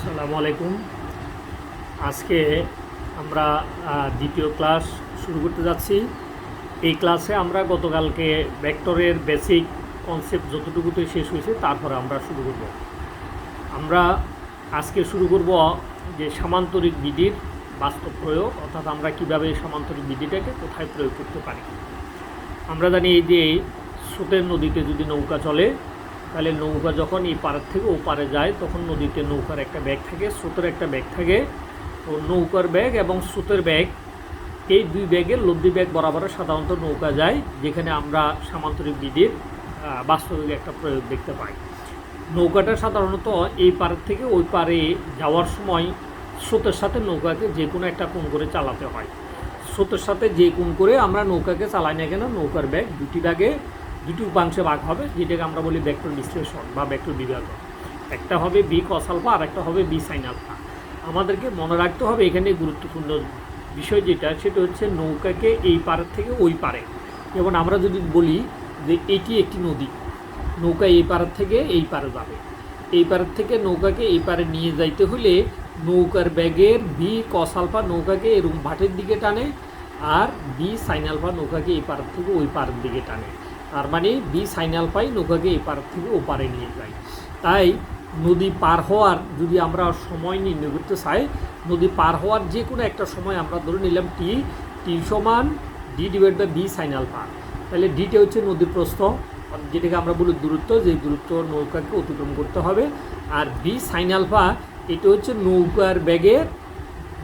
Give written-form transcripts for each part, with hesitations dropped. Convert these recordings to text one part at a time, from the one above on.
আসসালামু আলাইকুম। আজকে আমরা দ্বিতীয় ক্লাস শুরু করতে যাচ্ছি। এই ক্লাসে আমরা গতকালকে ভেক্টরের বেসিক কনসেপ্ট যতটুকুতে শেষ হয়েছে তারপরে আমরা শুরু করব। আমরা আজকে শুরু করব যে সামান্তরিক বিধির বাস্তব প্রয়োগ, অর্থাৎ আমরা কীভাবে সামান্তরিক বিধিটাকে কোথায় প্রয়োগ করতে পারি। আমরা জানি এই যে স্রোতের নদীতে যদি নৌকা চলে, তাহলে নৌকা যখন এই পাড়ের থেকে ও পারে যায় তখন নদীতে নৌকার একটা ব্যাগ থাকে, স্রোতের একটা ব্যাগ থাকে। তো নৌকার ব্যাগ এবং স্রোতের ব্যাগ, এই দুই ব্যাগের লব্ধি ব্যাগ বরাবর সাধারণত নৌকা যায়, যেখানে আমরা সামান্তরিক বিধির বাস্তবিক একটা প্রয়োগ দেখতে পাই। নৌকাটা সাধারণত এই পাড়ের থেকে ওই পারে যাওয়ার সময় স্রোতের সাথে নৌকাকে যে কোনো একটা কোণ করে চালাতে হয়। স্রোতের সাথে যে কোণ করে আমরা নৌকাকে চালাই না কেন, নৌকার ব্যাগ দুটি উপাংশে ভাগ হবে, যেটাকে আমরা বলি ভেক্টর বিশ্লেষণ বা ভেক্টর বিভাজন। একটা হবে বি কস আলফা আর একটা হবে বি সাইন আলফা। আমাদেরকে মনে রাখতে হবে এখানে গুরুত্বপূর্ণ বিষয় যেটা, সেটা হচ্ছে নৌকাকে এই পারের থেকে ওই পারে। যেমন আমরা যদি বলি যে এটি একটি নদী, নৌকা এই পারের থেকে এই পারে যাবে, এই পারের থেকে নৌকাকে এই পারে নিয়ে যাইতে হলে নৌকার ব্যাগের বি কস আলফা নৌকাকে এরকম ভাটের দিকে টানে, আর বি সাইন আলফা নৌকাকে এই পারের থেকে ওই পারের দিকে টানে। তার মানে বি সাইন আলফাই নৌকাকে এই পার থেকে ও পারে নিয়ে যায়। তাই নদী পার হওয়ার যদি আমরা সময় নির্ণয় করতে চাই, নদী পার হওয়ার যে কোনো একটা সময় আমরা ধরে নিলাম টি সমান D divide by B sine alpha. তাহলে ডিটা হচ্ছে নদীর প্রস্থ, যেটাকে আমরা বলি দূরত্ব, যে দূরত্ব নৌকাকে অতিক্রম করতে হবে। আর বি সাইন আলফা এটা হচ্ছে নৌকার ব্যাগের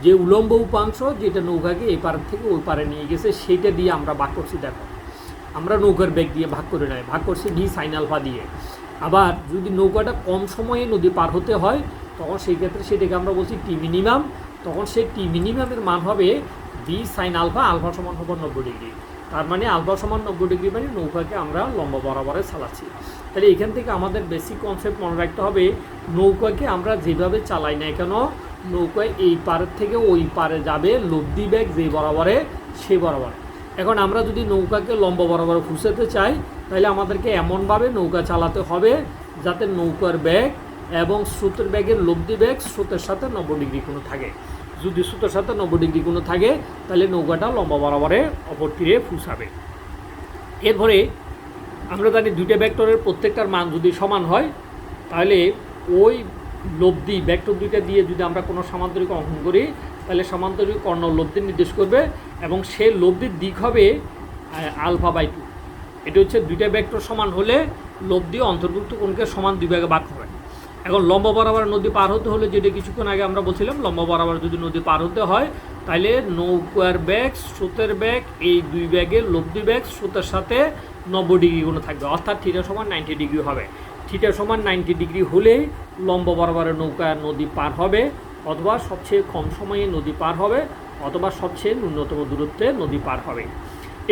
যে উলম্ব উপাংশ, যেটা নৌকাকে এই পার থেকে ওই পারে নিয়ে গেছে, সেইটা দিয়ে আমরা ভাগ করছি। দেখো, আমরা নৌকার ব্যাগ দিয়ে ভাগ করে নেয়, ভাগ করছি বি সাইন আলফা দিয়ে। আবার যদি নৌকাটা কম সময়ে নদী পার হতে হয়, তখন সেই ক্ষেত্রে সেটাকে আমরা বলছি টি মিনিমাম। তখন সেই টি মিনিমামের মান হবে বি সাইন আলফা, আলফা সমান হবে 90 ডিগ্রি। তার মানে আলফা সমান 90 ডিগ্রি মানে নৌকাকে আমরা লম্বা বরাবরে চালাচ্ছি। তাহলে এখান থেকে আমাদের বেসিক কনসেপ্ট মনে রাখতে হবে, নৌকাকে আমরা যেভাবে চালাই না কেন, নৌকায় এই পারের থেকে ওই পারে যাবে লব্ধি ব্যাগ যে বরাবরে সে বরাবরে। এখন আমরা যদি নৌকাকে লম্বা বরাবর ফুসাতে চাই, তাহলে আমাদেরকে এমনভাবে নৌকা চালাতে হবে যাতে নৌকার ব্যাগ এবং স্রোতের ব্যাগের লব্ধি ব্যাগ স্রোতের সাথে 90 ডিগ্রি কোণ থাকে। যদি স্রোতের সাথে 90 ডিগ্রি কোণ থাকে, তাহলে নৌকাটা লম্বা বরাবরে অপর তীরে ফুসাবে। এরপরে আমরা জানি দুইটা ভেক্টরের প্রত্যেকটার মান যদি সমান হয়, তাহলে ওই লব্ধি ভেক্টর দুইটা দিয়ে যদি আমরা কোনো সামান্তরিক অঙ্কন করি, তাহলে সামান্তরিক কর্ণ লব্ধি নির্দেশ করবে এবং সে লব্ধির দিক হবে আলফা বাই 2। এটা হচ্ছে দুইটা ভেক্টর সমান হলে লব্ধি অন্তর্ভুক্ত কোণকে সমান দুই ভাগে ভাগ হবে। এখন লম্বা বরাবর নদী পার হতে হলে, যেটা কিছুক্ষণ আগে আমরা বলছিলাম, লম্বা বরাবর যদি নদী পার হতে হয়, তাহলে নৌকার ব্যাগ স্রোতের ব্যাগ এই দুই ব্যাগের লব্ধি ব্যাগ স্রোতের সাথে 90 ডিগ্রি কোণ থাকবে, অর্থাৎ থিটা সমান 90 ডিগ্রি হবে। থিটা সমান 90 ডিগ্রি হলেই লম্বা বরাবরের নৌকা নদী পার হবে, অথবা সবচেয়ে কম সময়ে নদী পার হবে, অথবা সবচেয়ে ন্যূনতম দূরত্বে নদী পার হবে।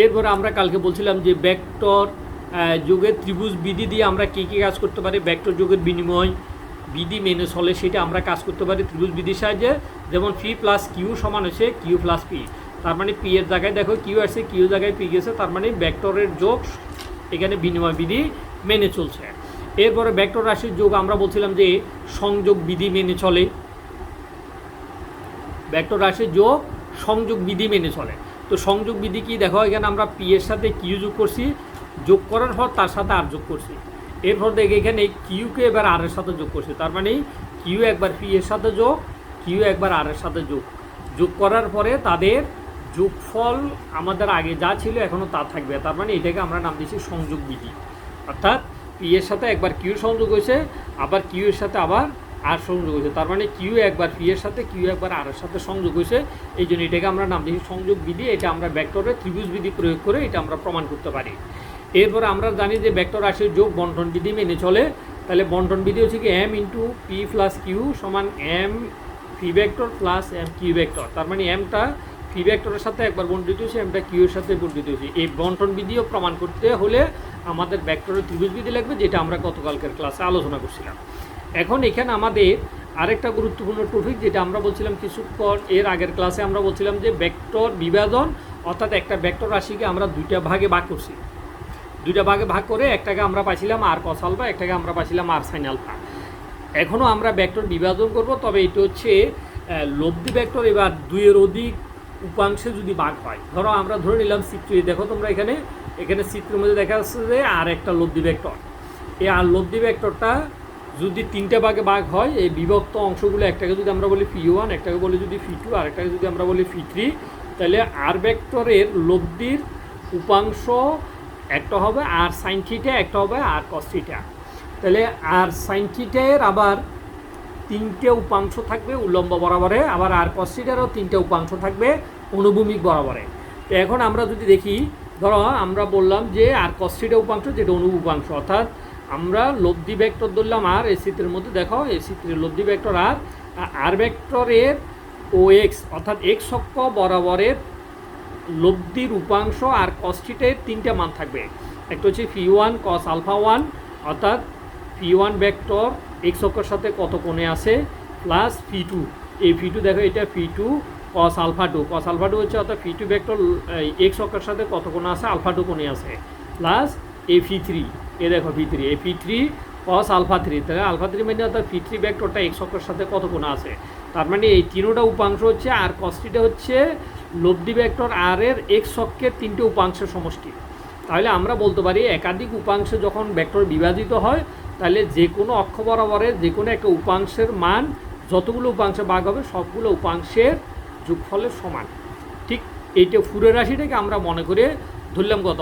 এরপরে আমরা কালকে বলছিলাম যে ভেক্টর যোগের ত্রিভুজ বিধি দিয়ে আমরা কী কী কাজ করতে পারি। ভেক্টর যোগের বিনিময় বিধি মেনে চলে, সেটা আমরা কাজ করতে পারি ত্রিভুজ বিধির সাহায্যে। যেমন পি প্লাস কিউ সমান হচ্ছে কিউ প্লাস পি। তার মানে পি এর জায়গায় দেখো কিউ আসছে, কিউ জায়গায় পি গেছে, তার মানে ভেক্টরের যোগ এখানে বিনিময় বিধি মেনে চলছে। এরপরে ভেক্টর রাশির যোগ আমরা বলছিলাম যে সংযোগ বিধি মেনে চলে। ভেক্টর রাশির যোগ সংযোগ বিধি মেনে চলে। তো সংযোগ বিধি কি দেখো, এখানে আমরা পি এর সাথে কিউ যোগ করছি, যোগ করার পর তার সাথে আর যোগ করছি। এরপর দেখে এখানে কিউকে এবার আর এর সাথে যোগ করছি, তার মানে কিউ একবার পি এর সাথে যোগ, কিউ একবার আর এর সাথে যোগ করার পরে তাদের যোগফল আমাদের আগে যা ছিল এখনও তা থাকবে। তার মানে এটাকে আমরা নাম দিচ্ছি সংযোগ বিধি। অর্থাৎ পি এর সাথে একবার কিউ সংযোগ হয়েছে, আবার কিউ এর সাথে আবার আর সংযোগ হয়েছে, তার মানে কিউ একবার পি এর সাথে, কিউ একবার আর এর সাথে সংযোগ হয়েছে। এই জন্য এটাকে আমরা নাম দিচ্ছি সংযোগ বিধি। এটা আমরা ভেক্টরের ত্রিভুজ বিধি প্রয়োগ করে এটা আমরা প্রমাণ করতে পারি। এরপরে আমরা জানি যে ভেক্টর রাশির যোগ বন্টন বিধি মেনে চলে। তাহলে বন্টন বিধি হচ্ছে কি M into P plus Q সমান M P vector plus M Q vector. তার মানে এমটা পি ভেক্টরের সাথে একবার বন্টিত হয়েছে, এমটা কিউ এর সাথে বন্টিত হয়েছে। এই বন্টন বিধিও প্রমাণ করতে হলে আমাদের ভেক্টরের ত্রিভুজ বিধি লাগবে, যেটা আমরা গতকালকের ক্লাসে আলোচনা করছিলাম। এখন এখানে আমাদের আরেকটা গুরুত্বপূর্ণ টপিক, যেটা আমরা বলছিলাম কিছুক্ষণ এর আগের ক্লাসে, আমরা বলছিলাম যে ভেক্টর বিভাজন, অর্থাৎ একটা ভেক্টর রাশিকে আমরা দুইটা ভাগে ভাগ করছি। দুইটা ভাগে ভাগ করে একটাকে আমরা পাইছিলাম আর কস আলফা, একটাকে আমরা পাইছিলাম আর সাইন আলফা। এখনও আমরা ভেক্টর বিভাজন করব, তবে এটা হচ্ছে লব্ধি ভেক্টর। এবার দুইয়ের অধিক উপাংশে যদি ভাগ হয়, ধরো আমরা ধরে নিলাম চিত্র, দেখো তোমরা এখানে চিত্রের মধ্যে দেখা যাচ্ছে যে আর একটা লব্ধি ভেক্টর। এই আর লব্ধি ভেক্টরটা যদি তিনটা ভাগে ভাগ হয়, এই বিভক্ত অংশগুলো একটাকে যদি আমরা বলি ফি1, একটাকে বলি যদি ফি2, আর একটাকে যদি আমরা বলি ফি3, তাহলে আর ভেক্টরের লব্ধির উপাংশ একটা হবে আর সাইন থিটা, একটা হবে আর কস থিটা। তাহলে আর সাইন থিটার আবার তিনটে উপাংশ থাকবে উল্লম্ব বরাবরে, আবার আর কস থিটারও তিনটে উপাংশ থাকবে অনুভূমিক বরাবরে। তো এখন আমরা যদি দেখি, ধরো আমরা বললাম যে আর কস থিটা উপাংশ যেটা অনুভূমিক উপাংশ, অর্থাৎ আমরা লব্ধি ভেক্টর ধরলাম আর, এই চিত্রের মধ্যে দেখো এই চিত্রের লব্ধি ভেক্টর আর ভেক্টরের ও এক্স অর্থাৎ এক্স অক্ষ বরাবরের লব্ধির উপাংশ আর কস থিটার তিনটে মান থাকবে। একটা হচ্ছে ফি1 কস আলফা 1, অর্থাৎ ফি1 ভেক্টর এক্স অক্ষের সাথে কত কোণে আছে, প্লাস ফি2, এই ফি2 দেখো এটা ফি2 কস আলফা 2, কস আলফা 2 হচ্ছে অর্থাৎ ফি2 ভেক্টর এক্স অক্ষের সাথে কত কোণে আছে, আলফা 2 কোণে আছে, প্লাস এই ফি3, এ দেখো ফি3, এই ফি3 কস আলফা 3, তাহলে আলফা 3 মানে অর্থাৎ ফি3 ভেক্টরটা এক্স অক্ষের সাথে কত কোণে আছে। তার মানে এই তিনোটা উপাংশ হচ্ছে আর কস থিটা হচ্ছে লব্ধি ভেক্টর আর এর এক্স অক্ষের তিনটে উপাংশের সমষ্টি। তাহলে আমরা বলতে পারি একাধিক উপাংশে যখন ভেক্টর বিভাজিত হয়, তাহলে যে কোনো অক্ষ বরাবরের যে কোনো একটা উপাংশের মান যতগুলো উপাংশে ভাগ হবে সবগুলো উপাংশের যোগফলের সমান। ঠিক এইটা ফুরের রাশিটাকে আমরা মনে করে ধরলাম কত,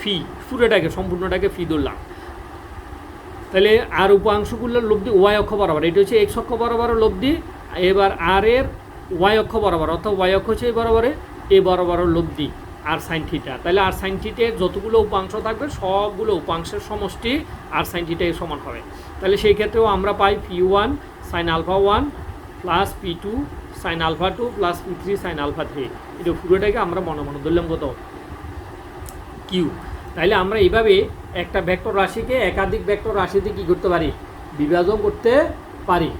ফি, ফুরেটাকে সম্পূর্ণটাকে ফি ধরলাম। তাহলে আর উপাংশগুলোর লব্ধি ওয়াই অক্ষ বরাবর, এটা হচ্ছে এক্স অক্ষ বরাবর লব্ধি, এবার আর এর ওয়াই অক্ষ বরাবর, অর্থাৎ ওয়াই অক্ষ হচ্ছে এই বরাবরে, এই বরাবর লব্ধি আর সাইন থিটা। তাহলে আর সাইন থিটার যতগুলো উপাংশ থাকবে সবগুলো উপাংশের সমষ্টি আর সাইন থিটার সমান হবে। তাহলে সেই ক্ষেত্রেও আমরা পাই ফি1 সাইন আলফা 1 প্লাস পি2 সাইন আলফা 2 প্লাস পি3 সাইন আলফা 3। এটা পুরোটাকে আমরা মনে মনে ধরলাম কত, কিউ। তাইলে আমরা এইভাবে একটা ভেক্টর রাশিকে একাধিক ভেক্টর রাশিতে কী করতে পারি, বিভাজন করতে পারি।